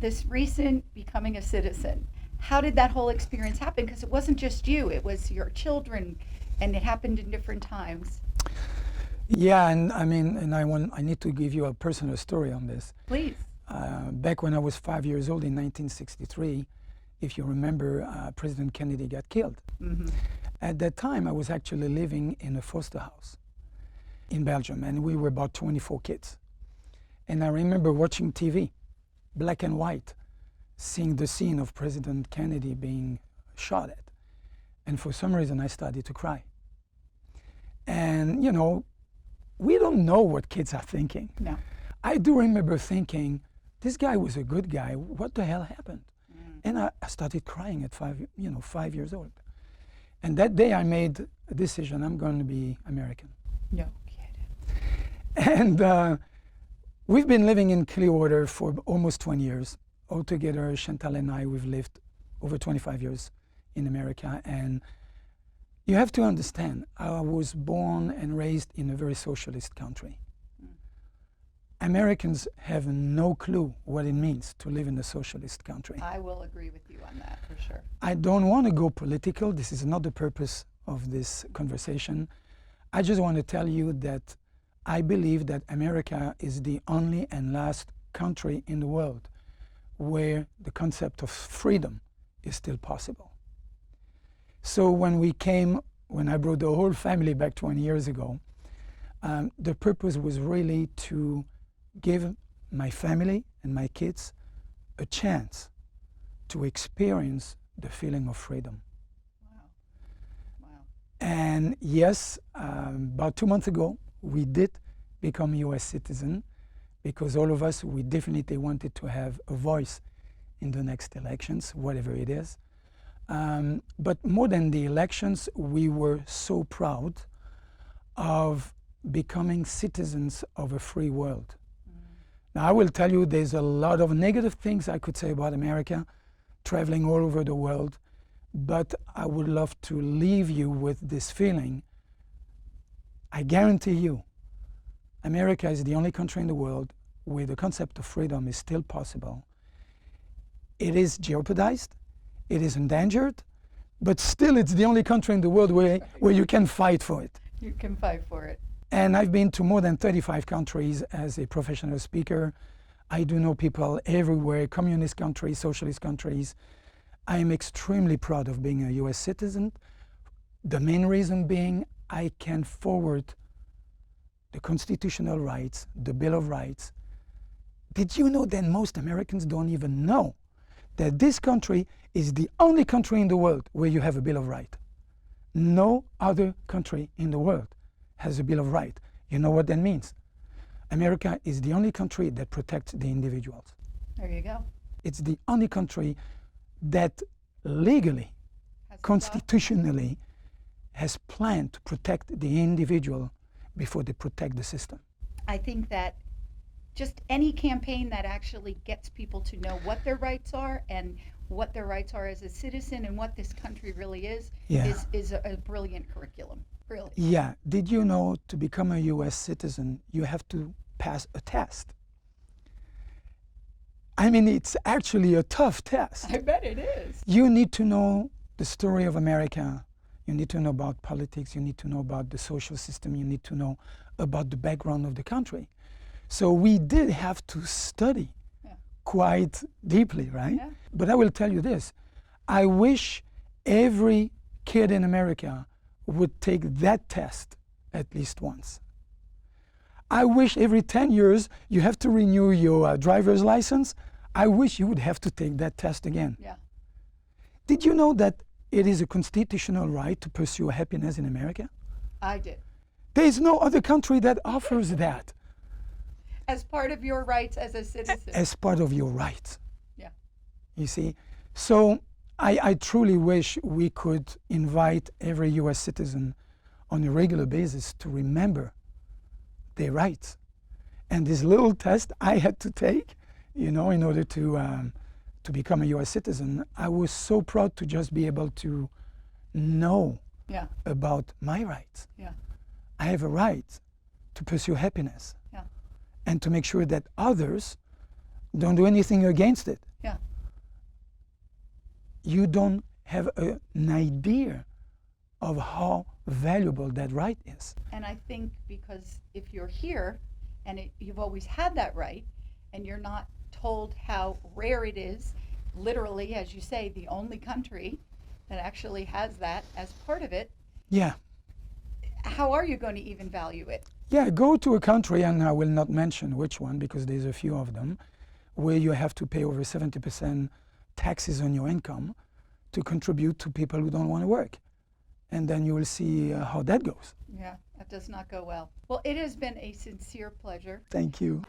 this recent becoming a citizen, how did that whole experience happen? Because it wasn't just you, it was your children, and it happened in different times. Yeah, and I mean, and I need to give you a personal story on this. Please. Back when I was 5 years old in 1963, if you remember, President Kennedy got killed. Mm-hmm. At that time, I was actually living in a foster house in Belgium, and we were about 24 kids. And I remember watching TV, black and white, seeing the scene of President Kennedy being shot at. And for some reason, I started to cry. And, you know, we don't know what kids are thinking. No. I do remember thinking, this guy was a good guy. What the hell happened? And I started crying at 5 years old. And that day I made a decision, I'm going to be American. No kidding. And we've been living in Clearwater for almost 20 years. Altogether, Chantal and I, we've lived over 25 years in America. And you have to understand, I was born and raised in a very socialist country. Americans have no clue what it means to live in a socialist country. I will agree with you on that for sure. I don't want to go political. This is not the purpose of this conversation. I just want to tell you that I believe that America is the only and last country in the world where the concept of freedom is still possible. So when I brought the whole family back 20 years ago, the purpose was really to give my family and my kids a chance to experience the feeling of freedom. Wow. Wow. And yes, about 2 months ago, we did become US citizen because all of us, we definitely wanted to have a voice in the next elections, whatever it is. But more than the elections, we were so proud of becoming citizens of a free world. Now, I will tell you, there's a lot of negative things I could say about America, traveling all over the world, but I would love to leave you with this feeling. I guarantee you, America is the only country in the world where the concept of freedom is still possible. It is jeopardized, it is endangered, but still it's the only country in the world where you can fight for it. You can fight for it. And I've been to more than 35 countries as a professional speaker. I do know people everywhere, communist countries, socialist countries. I am extremely proud of being a US citizen. The main reason being I can forward the constitutional rights, the Bill of Rights. Did you know that most Americans don't even know that this country is the only country in the world where you have a Bill of Rights? No other country in the world has a Bill of Rights. You know what that means? America is the only country that protects the individuals. There you go. It's the only country that legally, constitutionally, has planned to protect the individual before they protect the system. I think that just any campaign that actually gets people to know what their rights are and what their rights are as a citizen and what this country really is a brilliant curriculum. Really. Yeah. Did you know to become a US citizen, you have to pass a test? I mean, it's actually a tough test. I bet it is. You need to know the story of America. You need to know about politics. You need to know about the social system. You need to know about the background of the country. So we did have to study quite deeply, right? Yeah. But I will tell you this. I wish every kid in America would take that test at least once. I wish every 10 years you have to renew your driver's license. I wish you would have to take that test again. Yeah. Did you know that it is a constitutional right to pursue happiness in America? I did. There is no other country that offers that. As part of your rights as a citizen. As part of your rights. Yeah. You see? So I truly wish we could invite every US citizen on a regular basis to remember their rights. And this little test I had to take, in order to become a US citizen, I was so proud to just be able to know about my rights. Yeah. I have a right to pursue happiness Yeah. and to make sure that others don't do anything against it. you don't have an idea of how valuable that right is. And I think because if you're here and you've always had that right, and you're not told how rare it is, literally, as you say, the only country that actually has that as part of it, Yeah. how are you going to even value it? Yeah, go to a country, and I will not mention which one because there's a few of them, where you have to pay over 70% taxes on your income to contribute to people who don't want to work. And then you will see how that goes. Yeah, that does not go well. Well, it has been a sincere pleasure. Thank you.